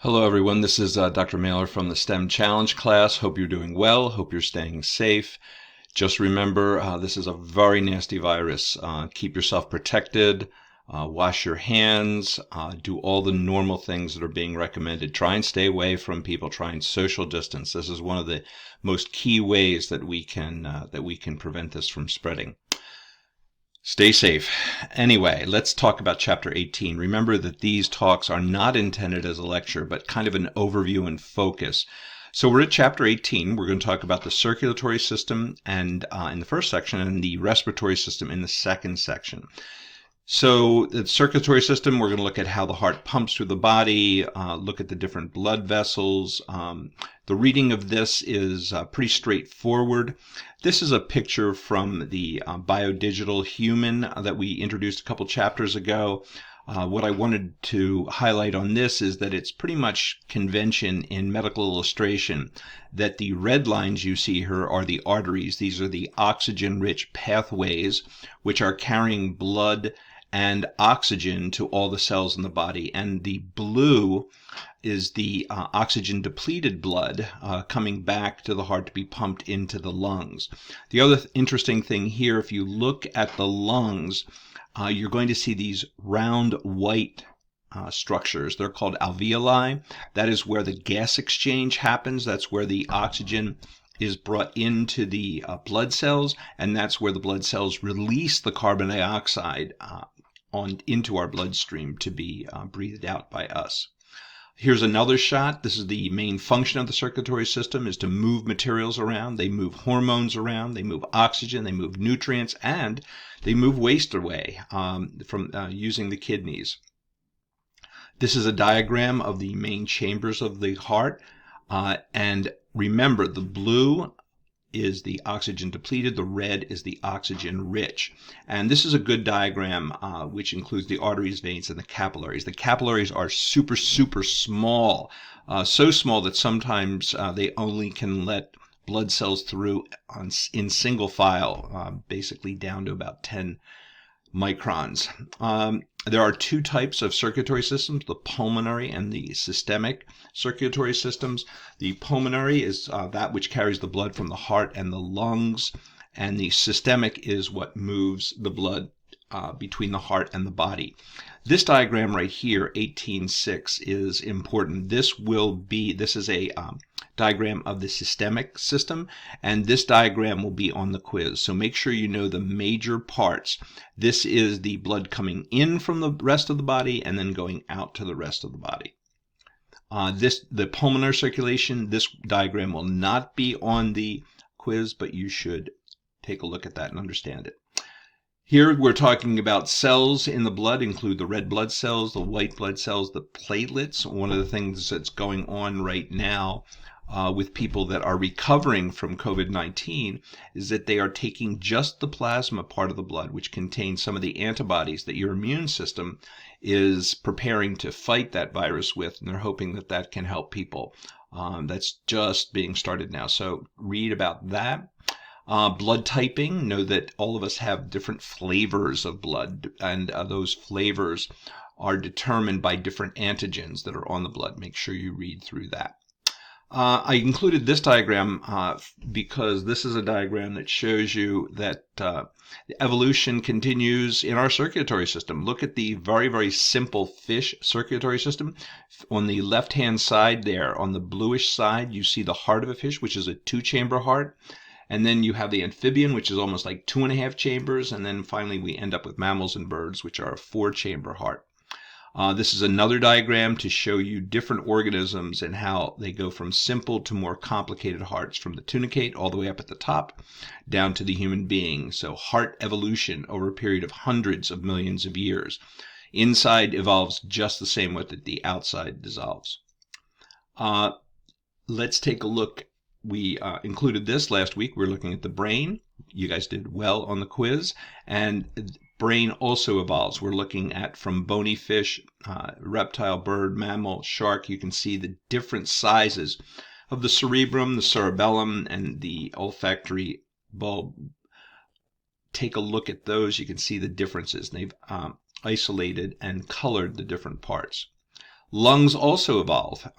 Hello everyone, this is Dr. Mehler from the STEM Challenge class. Hope you're doing well, hope you're staying safe. Just remember, this is a very nasty virus. Keep yourself protected, wash your hands, do all the normal things that are being recommended. Try and stay away from people, try and social distance. This is one of the most key ways that we can prevent this from spreading. Stay safe. Anyway, let's talk about Chapter 18. Remember that these talks are not intended as a lecture, but kind of an overview and focus. So we're at Chapter 18. We're going to talk about the circulatory system and in the first section, and the respiratory system in the second section. So the circulatory system, we're going to look at how the heart pumps through the body, look at the different blood vessels. The reading of this is pretty straightforward. This is a picture from the biodigital human that we introduced a couple chapters ago. What I wanted to highlight on this is that it's pretty much convention in medical illustration that the red lines you see here are the arteries. These are the oxygen-rich pathways which are carrying blood and oxygen to all the cells in the body. And the blue is the oxygen-depleted blood coming back to the heart to be pumped into the lungs. The other interesting thing here, if you look at the lungs, you're going to see these round white structures. They're called alveoli. That is where the gas exchange happens. That's where the oxygen is brought into the blood cells, and that's where the blood cells release the carbon dioxide into our bloodstream to be breathed out by us. Here's another shot. This is the main function of the circulatory system, is to move materials around. They move hormones around, they move oxygen, they move nutrients, and they move waste away from using the kidneys. This is a diagram of the main chambers of the heart. And remember, the blue is the oxygen depleted, the red is the oxygen rich. And this is a good diagram which includes the arteries, veins, and the capillaries. The capillaries are super, super small, so small that sometimes they only can let blood cells through in single file, basically down to about 10 microns. There are two types of circulatory systems, the pulmonary and the systemic circulatory systems. The pulmonary is that which carries the blood from the heart and the lungs, and the systemic is what moves the blood between the heart and the body. This diagram right here, 18.6, is important. This is a diagram of the systemic system, and this diagram will be on the quiz. So make sure you know the major parts. This is the blood coming in from the rest of the body and then going out to the rest of the body. The pulmonary circulation, this diagram will not be on the quiz, but you should take a look at that and understand it. Here we're talking about cells in the blood, include the red blood cells, the white blood cells, the platelets. One of the things that's going on right now with people that are recovering from COVID-19 is that they are taking just the plasma part of the blood, which contains some of the antibodies that your immune system is preparing to fight that virus with, and they're hoping that that can help people. That's just being started now, so read about that. Blood typing, know that all of us have different flavors of blood, and those flavors are determined by different antigens that are on the blood. Make sure you read through that. I included this diagram because this is a diagram that shows you that the evolution continues in our circulatory system. Look at the very, very simple fish circulatory system. On the left-hand side there, on the bluish side, you see the heart of a fish, which is a 2-chamber heart. And then you have the amphibian, which is almost like 2.5 chambers. And then finally, we end up with mammals and birds, which are a 4-chamber heart. This is another diagram to show you different organisms and how they go from simple to more complicated hearts, from the tunicate all the way up at the top down to the human being. So heart evolution over a period of hundreds of millions of years. Inside evolves just the same way that the outside dissolves. Let's take a look. We included this last week. We're looking at the brain. You guys did well on the quiz. And brain also evolves. We're looking at from bony fish, reptile, bird, mammal, shark. You can see the different sizes of the cerebrum, the cerebellum, and the olfactory bulb. Take a look at those. You can see the differences. They've isolated and colored the different parts. Lungs also evolve.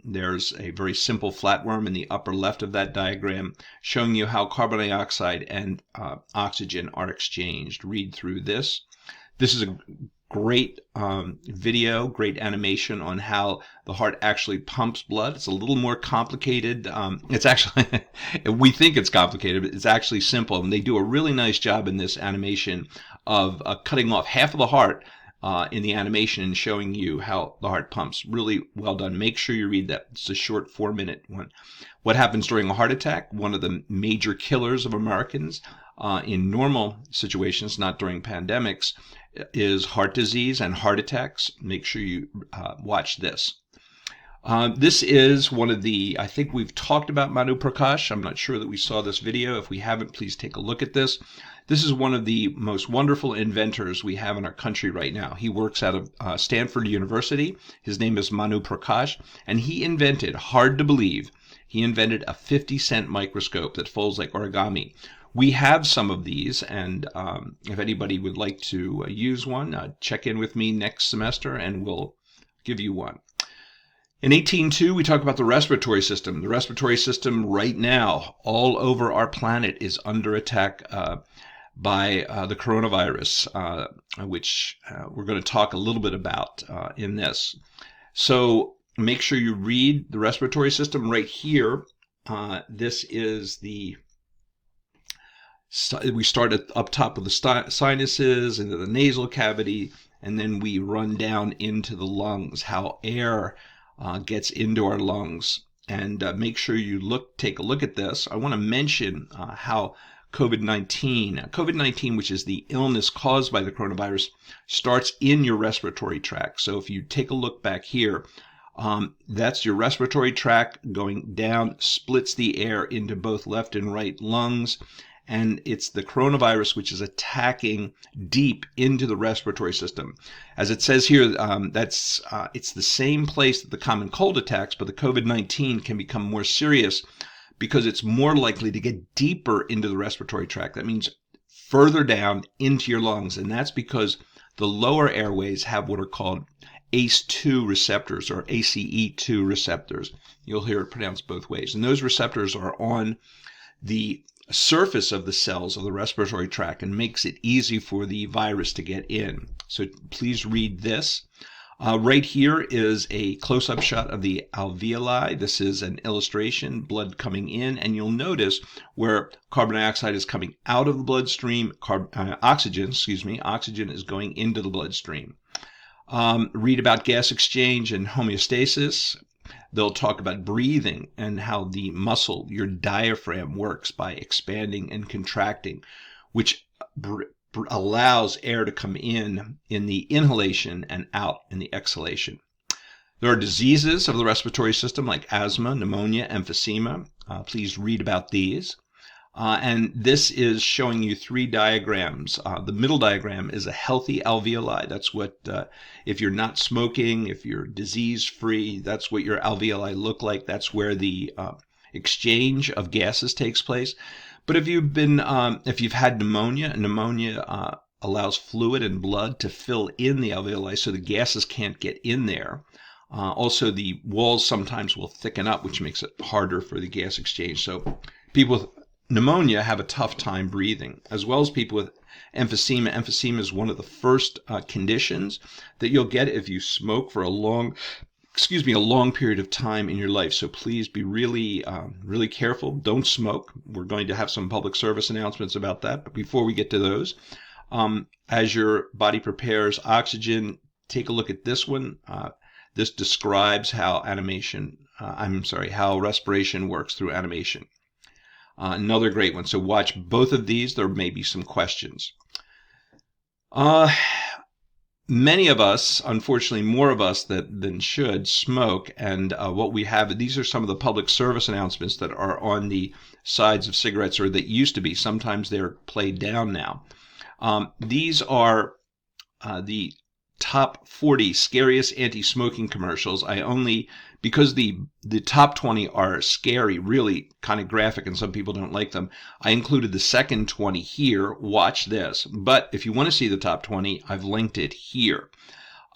There's a very simple flatworm in the upper left of that diagram showing you how carbon dioxide and oxygen are exchanged. Read through this. This is a great video, great animation on how the heart actually pumps blood. It's a little more complicated. It's actually, we think it's complicated, but it's actually simple. And they do a really nice job in this animation of cutting off half of the heart in the animation and showing you how the heart pumps. Really well done. Make sure you read that. It's a short 4-minute one. What happens during a heart attack? One of the major killers of Americans in normal situations, not during pandemics, is heart disease and heart attacks. Make sure you watch this. This is one of the, I think we've talked about Manu Prakash. I'm not sure that we saw this video. If we haven't, please take a look at this. This is one of the most wonderful inventors we have in our country right now. He works out of Stanford University. His name is Manu Prakash, and he invented, hard to believe, he invented a 50-cent microscope that folds like origami. We have some of these, and if anybody would like to use one, check in with me next semester and we'll give you one. In 1802, we talk about the respiratory system. The respiratory system right now, all over our planet, is under attack by the coronavirus, which we're going to talk a little bit about in this. So make sure you read the respiratory system right here. This is the... We start up top of the sinuses, into the nasal cavity, and then we run down into the lungs, how air gets into our lungs. And make sure you take a look at this. I want to mention how COVID-19, which is the illness caused by the coronavirus, starts in your respiratory tract. So if you take a look back here, that's your respiratory tract going down, splits the air into both left and right lungs. And it's the coronavirus which is attacking deep into the respiratory system. As it says here, it's the same place that the common cold attacks, but the COVID-19 can become more serious because it's more likely to get deeper into the respiratory tract. That means further down into your lungs, and that's because the lower airways have what are called ACE2 receptors or ACE2 receptors. You'll hear it pronounced both ways. And those receptors are on the surface of the cells of the respiratory tract and makes it easy for the virus to get in. So please read this. Right here is a close-up shot of the alveoli. This is an illustration, blood coming in, and you'll notice where carbon dioxide is coming out of the bloodstream, oxygen is going into the bloodstream. Read about gas exchange and homeostasis. They'll talk about breathing and how the muscle, your diaphragm, works by expanding and contracting, which allows air to come in the inhalation and out in the exhalation. There are diseases of the respiratory system like asthma, pneumonia, emphysema. Please read about these. And this is showing you 3 diagrams. The middle diagram is a healthy alveoli. That's what, if you're not smoking, if you're disease-free, that's what your alveoli look like. That's where the exchange of gases takes place. But if you've had pneumonia allows fluid and blood to fill in the alveoli so the gases can't get in there. Also, the walls sometimes will thicken up, which makes it harder for the gas exchange. So people with pneumonia have a tough time breathing, as well as people with emphysema. Emphysema is one of the first conditions that you'll get if you smoke for a long period of time in your life. So please be really careful. Don't smoke. We're going to have some public service announcements about that. But before we get to those, as your body prepares oxygen, take a look at this one. This describes how how respiration works through animation. Another great one. So watch both of these. There may be some questions. Many of us, unfortunately more of us than should, smoke. And what we have, these are some of the public service announcements that are on the sides of cigarettes, or that used to be. Sometimes they're played down now. These are the top 40 scariest anti-smoking commercials. Because the top 20 are scary, really kind of graphic, and some people don't like them, I included the second 20 here. Watch this. But if you want to see the top 20, I've linked it here.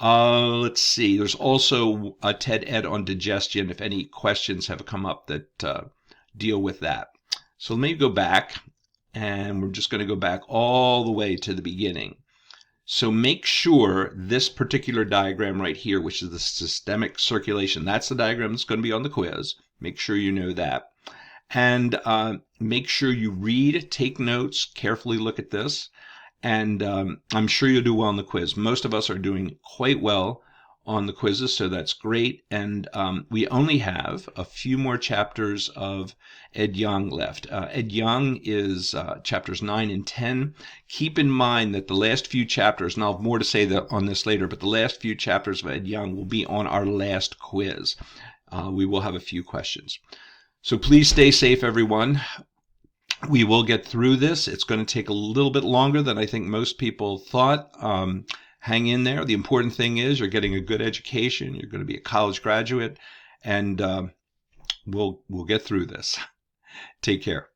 Let's see. There's also a TED Ed on digestion if any questions have come up that deal with that. So let me go back, and we're just going to go back all the way to the beginning. So make sure this particular diagram right here, which is the systemic circulation, that's the diagram that's going to be on the quiz. Make sure you know that. And make sure you read, take notes, carefully look at this. And I'm sure you'll do well on the quiz. Most of us are doing quite well on the quizzes, so that's great. And we only have a few more chapters of Ed Young left. Ed Young is chapters 9 and 10. Keep in mind that the last few chapters, and I'll have more to say on this later, but the last few chapters of Ed Young will be on our last quiz. We will have a few questions. So please stay safe, everyone. We will get through this. It's going to take a little bit longer than I think most people thought. Hang in there. The important thing is you're getting a good education. You're going to be a college graduate, and we'll get through this. Take care.